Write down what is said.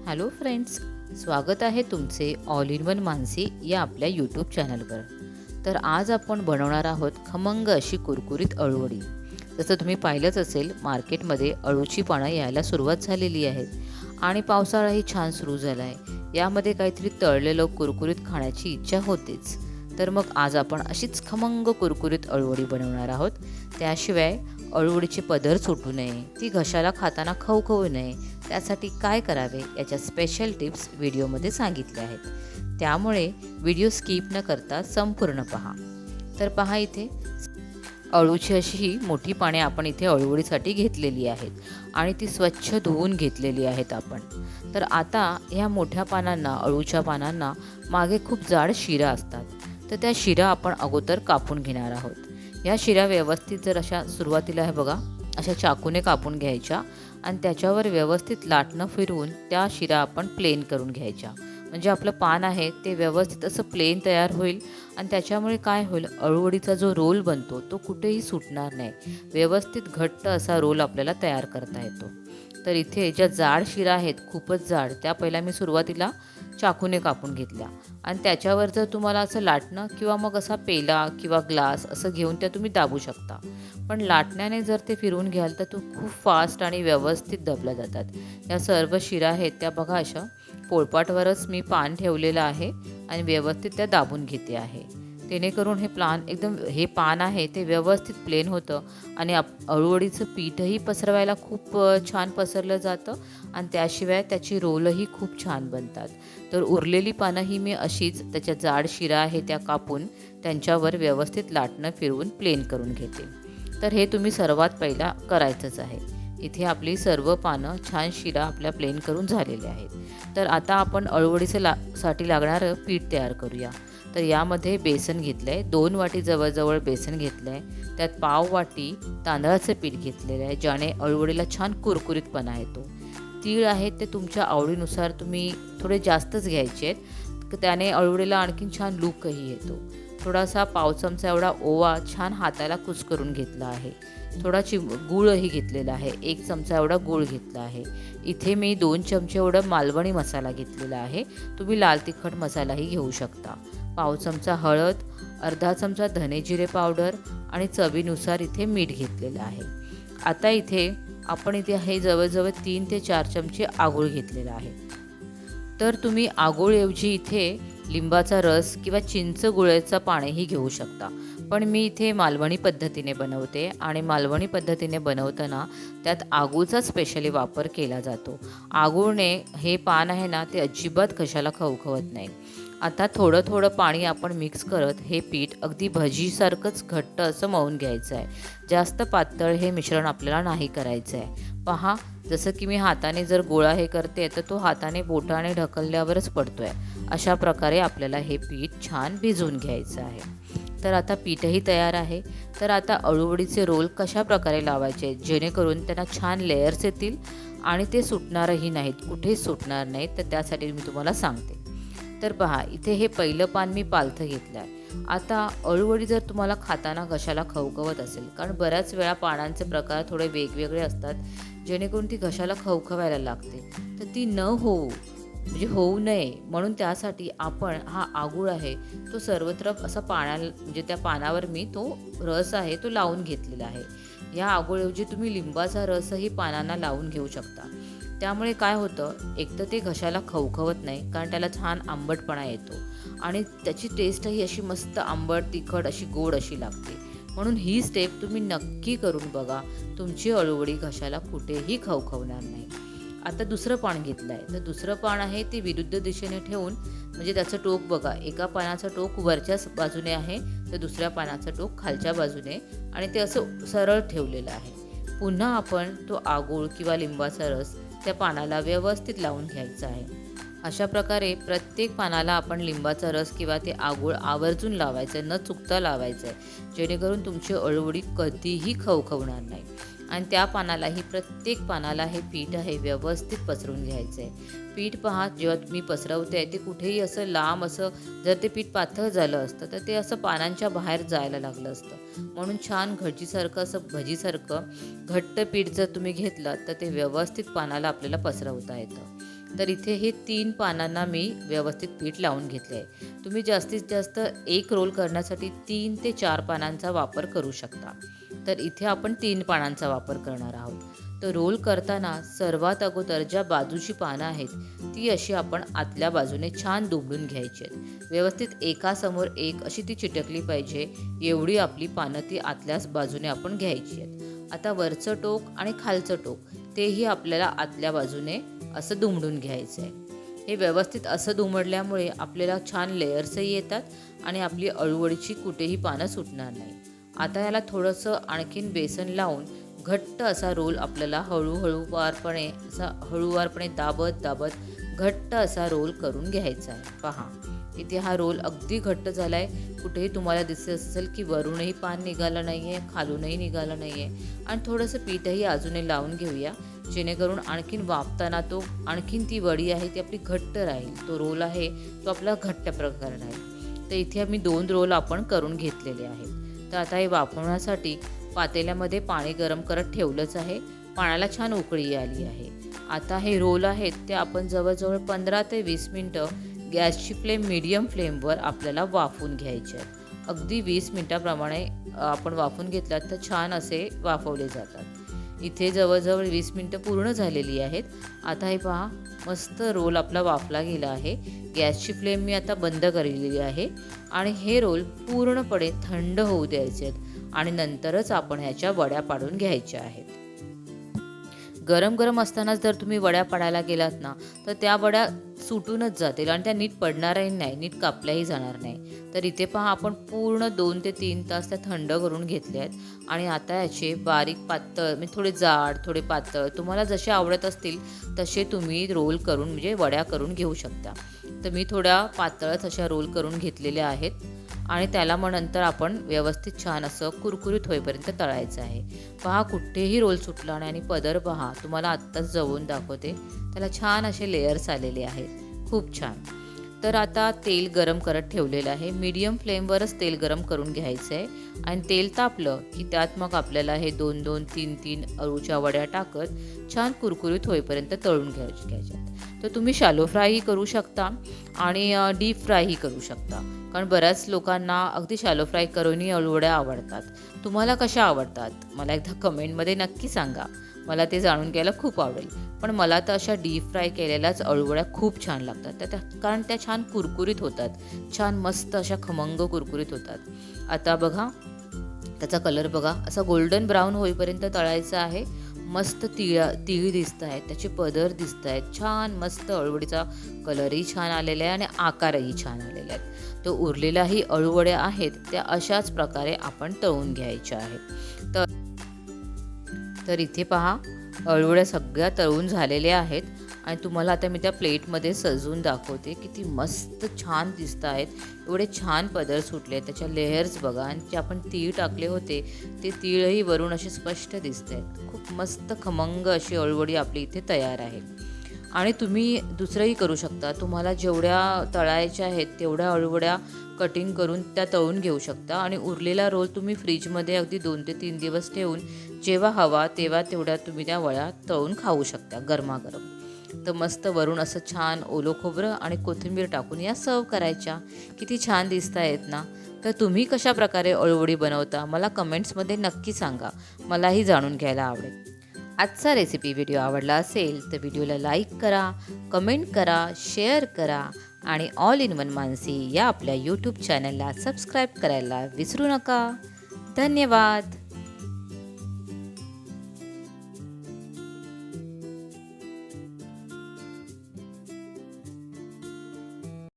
Hello friends, स्वागत आहे तुमचे ऑल इन वन मानसी या आपल्या यूट्यूब चॅनलवर। तर आज आपण बनवणार आहोत खमंग अशी कुरकुरीत अळूवडी। जसं तुम्ही पाहिलंच असेल, मार्केटमध्ये अळूची पानं यायला सुरुवात झालेली आहेत आणि पावसाळाही छान सुरू झाला आहे। यामध्ये काहीतरी तळलेलं कुरकुरीत खाण्याची इच्छा होतेच। तर मग आज आपण अशीच खमंग कुरकुरीत अळूवडी बनवणार आहोत। त्याशिवाय अळूवडीचे पदर सुटू नये, ती घशाला खाताना खवखवू नये, त्यासाठी काय करावे याच्या स्पेशल टिप्स व्हिडिओमध्ये सांगितल्या आहेत। त्यामुळे व्हिडिओ स्किप न करता संपूर्ण पहा। तर पहा, इथे अळूची अशी ही मोठी पाने आपण इथे अळूवडीसाठी घेतलेली आहेत आणि ती स्वच्छ धुवून घेतलेली आहेत आपण। तर आता ह्या मोठ्या पानांना, अळूच्या पानांना मागे खूप जाड शिरा असतात, तर त्या शिरा आपण अगोदर कापून घेणार आहोत। या शिरा व्यवस्थित जर अशा सुरुवातीला आहे बघा, अशा चाकूने कापून घ्यायच्या आणि त्याच्यावर व्यवस्थित लाटणं फिरवून त्या शिरा आपण प्लेन करून घ्यायच्या। म्हणजे आपलं पान आहे ते व्यवस्थित असं प्लेन तयार होईल आणि त्याच्यामुळे काय होईल, अळूवडीचा जो रोल बनतो तो कुठेही सुटणार नाही, व्यवस्थित घट्ट असा रोल आपल्याला तयार करता येतो। तर इथे ज्या जाड शिरा आहेत, खूपच जाड, त्या पहिला मी सुरुवातीला चाकूने कापून घेतल्या आणि त्याच्यावर जर तुम्हाला असं लाटणं किंवा मग असा पेला किंवा ग्लास असं घेऊन त्या तुम्ही दाबू शकता। पण लाटण्याने जर ते फिरवून घ्याल तर तो खूप फास्ट आणि व्यवस्थित दाबल्या जातात। या सर्व शिरा आहेत त्या बघा, अशा पोळपाटवरच मी पान ठेवलेलं आहे आणि व्यवस्थित त्या दाबून घेते आहे, जेणेकरून हे पान आहे ते व्यवस्थित प्लेन होतं आणि अळूवडीचं पीठही पसरवायला खूप छान पसरलं जातं आणि त्याशिवाय त्याची रोलही खूप छान बनतात। तर उरलेली पानं ही मी अशीच त्याच्या जाड शिरा आहे त्या कापून त्यांच्यावर व्यवस्थित लाटणं फिरवून प्लेन करून घेते। तर हे तुम्ही सर्वात पहिला करायचंच आहे। इथे आपली सर्व पानं छान शिरा आपल्या प्लेन करून झालेले आहेत। तर आता आपण साठी लागणारं पीठ तयार करूया। तर यामध्ये बेसन घेतलं आहे, 2 वाटी जवळजवळ बेसन घेतलं आहे, त्यात पाव वाटी तांदळाचं पीठ घेतलेलं आहे, ज्याने अळूवडीला छान कुरकुरीतपणा येतो। तीळ आहेत ते तुमच्या आवडीनुसार तुम्ही थोडे जास्तच घ्यायचे आहेत, त्याने अळूवडीला आणखीन छान लुकही येतो। थोडासा पाव चमचा एवढा ओवा छान हाताला कुस्करून घेतला आहे। थोडा गूळही घेतलेला आहे, 1 चमचा एवढा गूळ घेतला आहे। इथे मी 2 चमचे एवढा मालवणी मसाला घेतलेला आहे, तुम्ही लाल तिखट मसालाही घेऊ शकता। पाव चमचा हळद, अर्धा चमचा धने जिरे पावडर आणि चवीनुसार इथे मीठ घेतलेलं आहे। आता इथे आपण हे जवळजवळ 3 ते 4 चमचे आगूळ घेतलेला आहे। तर तुम्ही आगूळऐवजी इथे लिंबाचा रस किंवा चिंच गुळाचं पाणीही घेऊ शकता, पण मी इथे मालवणी पद्धतीने बनवते आणि मालवणी पद्धतीने बनवताना त्यात आगूचा स्पेशली वापर केला जातो। आगूळने हे पान आहे ना, ते अजिबात घशाला खवखवत नाही। आता थोडं थोडं पाणी आपण मिक्स करत हे पीठ अगदी भजीसारखंच घट्ट असं मळून घ्यायचं आहे। जास्त पातळ हे मिश्रण आपल्याला नाही करायचं आहे। पहा, जसं की मी हाताने जर गोळा हे करते तर तो हाताने बोटाने ढकलल्यावरच पडतोय। अशा प्रकारे आपल्याला हे पीठ छान भिजवून घ्यायचं आहे। तर आता पीठही तयार आहे। तर आता अळूवडीचे रोल कशा प्रकारे लावायचे जेणेकरून त्यांना छान लेयर्स येतील आणि ते सुटणारही नाहीत, कुठेच सुटणार नाहीत, तर त्यासाठी मी तुम्हाला सांगते। तर पहा, इथे हे पहिलं पान मी पालथं घेतलं आहे। आता अळूवडी जर तुम्हाला खाताना घशाला खवखवत असेल, कारण बऱ्याच वेळा पानांचे प्रकार थोडे वेगवेगळे असतात, जेणेकरून ती घशाला खवखवायला लागते, तर ती होऊ नये म्हणून त्यासाठी आपण हा आगूळ आहे तो सर्वत्र असा म्हणजे त्या पानावर मी तो रस आहे तो लावून घेतलेला आहे। या आगूळऐवजी तुम्ही लिंबाचा रसही पानांना लावून घेऊ शकता। त्यामुळे काय होतं, एक तर ते घशाला खवखवत नाही, कारण त्याला छान आंबटपणा येतो आणि त्याची टेस्टही अशी मस्त आंबट तिखट अशी गोड अशी लागते। म्हणून ही स्टेप तुम्ही नक्की करून बघा, तुमची अळूवडी घशाला कुठेही खवखवणार नाही। आता दुसरं पान घेतलं आहे, तर दुसरं पान आहे ते विरुद्ध दिशेने ठेवून, म्हणजे त्याचं टोक बघा, एका पानाचं टोक वरच्या बाजूने आहे तर दुसऱ्या पानाचं टोक खालच्या बाजूने, आणि ते असं सरळ ठेवलेलं आहे। पुन्हा आपण तो आगूळ किंवा लिंबाचा रस त्या पानाला व्यवस्थित लावून घ्यायचा आहे। अशा प्रकारे प्रत्येक पानाला आपण लिंबाचा रस किंवा ते आगूळ आवर्जून लावायचं, न चुकता लावायचं आहे, जेणेकरून तुमची अळूवडी कधीही खवखवणार नाही। आणि त्या पानालाही, प्रत्येक पानाला हे पीठ आहे व्यवस्थित पसरून घ्यायचं आहे। पीठ पहा, जेव्हा मी पसरवते ते कुठेही असं लांब असं, जर ते पीठ पातळ झालं असतं तर ते असं पानांच्या बाहेर जायला लागलं असतं। म्हणून छान भजीसारखं घट्ट पीठ जर तुम्ही घेतलं तर ते व्यवस्थित पानाला आपल्याला पसरवता येतं। तर इथे हे 3 पानांना मी व्यवस्थित पीठ लावून घेतले आहे. तुम्ही जास्तीत जास्त एक रोल करण्यासाठी 3 ते 4 पानांचा वापर करू शकता. तर इथे आपण 3 पानांचा वापर करणार आहोत. तर रोल करताना सर्वात अगोदर ज्या बाजूची पानं आहेत ती अशी आपण आतल्या बाजूने छान दुमडून घ्यायची आहेत. व्यवस्थित एकासमोर एक अशी ती चिटकली पाहिजे, एवढी आपली पानं ती आतल्याच बाजूने आपण घ्यायची आहेत. आता वरचं टोक आणि खालचं टोक तेही आपल्याला आतल्या बाजूने असं दुमडून घ्यायचं आहे. हे व्यवस्थित असं दुमडल्यामुळे आपल्याला छान लेयर्सही येतात आणि आपली अळूवडीची कुठेही पानं सुटणार नाही. आता याला थोडंसं आणखीन बेसन लावून घट्ट असा रोल आपल्याला हळूवारपणे दाबत दाबत घट्ट असा रोल करून घ्यायचा आहे. पहा इथे हा रोल अगदी घट्ट झाला आहे. कुठेही तुम्हाला दिसत असेल की वरूनही पान निघालं नाही आहे, खालूनही निघालं नाही आहे. आणि थोडंसं पीठही अजूनही लावून घेऊया, जेणेकरून आणखीन वाफताना तो आणखीन ती वडी आहे ती आपली घट्ट राहील. तो रोल आहे तो आपला घट्ट प्रकार राहील. तर इथे आम्ही 2 रोल आपण करून घेतलेले आहेत. तर आता हे वाफवण्यासाठी पातेल्यामध्ये पाणी गरम करत ठेवलंच आहे. पाण्याला छान उकळी आली आहे. आता हे रोल आहेत ते आपण जवळजवळ 15 ते 20 मिनटं गॅसची फ्लेम मीडियम फ्लेमवर आपल्याला वाफवून घ्यायचे आहेत. अगदी 20 मिनटाप्रमाणे आपण वाफवून घेतलात तर छान असे वाफवले जातात. इथे जवळजवळ 20 मिनटं पूर्ण झालेली आहेत. आता हे पहा मस्त रोल आपला वाफला गेला आहे. गॅसची फ्लेम मी आता बंद केलेली आहे आणि हे रोल पूर्णपणे थंड होऊ द्यायचे आहेत आणि नंतरच आपण ह्याच्या वड्या पाडून घ्यायच्या आहेत. गरम गरम असतानाच जर तुम्ही वड्या पाडायला गेलात ना तर त्या वड्या सुटूनच जातील आणि त्या नीट पडणारही नाही, नीट कापल्याही जाणार नाही. तर इथे पहा आपण पूर्ण 2 ते 3 तास त्या थंड करून घेतले आहेत आणि आता याचे बारीक पातळ म्हणजे थोडे जाड थोडे पातळ तुम्हाला जसे आवडत असतील तसे तुम्ही रोल करून म्हणजे वड्या करून घेऊ शकता. तर मी थोड्या पातळच अशा रोल करून घेतलेल्या आहेत आणि त्याला मग नंतर आपण व्यवस्थित छान असं कुरकुरीत होईपर्यंत तळायचं आहे. पहा कुठेही रोल सुटला नाही आणि पदर पहा तुम्हाला आत्ताच जवळून दाखवते, त्याला छान असे लेयर्स आलेले आहेत. खूप छान. तर आता तेल गरम करत ठेवलेलं आहे. मीडियम फ्लेमवरच तेल गरम करून घ्यायचं आहे आणि तेल तापलं की त्यात मग आपल्याला हे 2-2, 3-3 अळूच्या वड्या टाकत छान कुरकुरीत होईपर्यंत तळून घ्यायच्यात. तर तुम्ही शॅलो फ्रायही करू शकता आणि डीप फ्रायही करू शकता, कारण बऱ्याच लोकांना अगदी शॅलो फ्राय करूनही अळूवड्या आवडतात. तुम्हाला कशा आवडतात मला एकदा कमेंटमध्ये नक्की सांगा, मला ते जाणून घ्यायला खूप आवडेल. पण मला तर अशा डीप फ्राय केलेल्याच अळूवड्या खूप छान लागतात कारण त्या छान कुरकुरीत होतात, छान मस्त अशा खमंग कुरकुरीत होतात. आता बघा त्याचा कलर बघा असा गोल्डन ब्राऊन होईपर्यंत तळायचा आहे. मस्त तिळ दिसत आहेत, त्याचे पदर दिसत आहेत, छान मस्त अळूवडीचा कलरही छान आलेला आहे आणि आकारही छान आलेले आहेत. तो उरलेल्याही अळूवड्या आहेत त्या अशाच प्रकारे आपण तळून घ्यायच्या आहेत. तर इथे पहा अळूवड्या सगळ्या तळून झालेल्या आहेत आणि तुम्हाला आता मी त्या प्लेटमध्ये सजवून दाखवते. किती मस्त छान दिसत आहेत, एवढे छान पदर सुटले, त्याच्या लेयर्स बघा आणि जे आपण तीळ टाकले होते ते तीळही वरून असे स्पष्ट दिसत आहेत. खूप मस्त खमंग अशी अळूवडी आपली इथे तयार आहे. आणि तुम्ही दुसरंही करू शकता, तुम्हाला जेवढ्या तळायच्या आहेत तेवढ्या अळूवड्या कटिंग करून त्या तळून घेऊ शकता आणि उरलेला रोल तुम्ही फ्रीजमध्ये अगदी 2 ते 3 दिवस ठेवून जेव्हा हवा तेव्हा तेवढ्या तुम्ही त्या वड्या तळून खाऊ शकता गरमागरम. तर मस्त वरून असं छान ओलं खोबरं आणि कोथिंबीर टाकून या सर्व करायच्या. किती छान दिसत आहेत ना. तर तुम्ही कशा प्रकारे अळूवडी बनवता मला कमेंट्समध्ये नक्की सांगा, मलाही जाणून घ्यायला आवडेल. आजचा रेसिपी व्हिडिओ आवडला असेल तर व्हिडिओला लाईक करा, कमेंट करा, शेअर करा आणि ऑल इन वन मानसी या आपल्या यूट्यूब चॅनलला सबस्क्राईब करायला विसरू नका. धन्यवाद.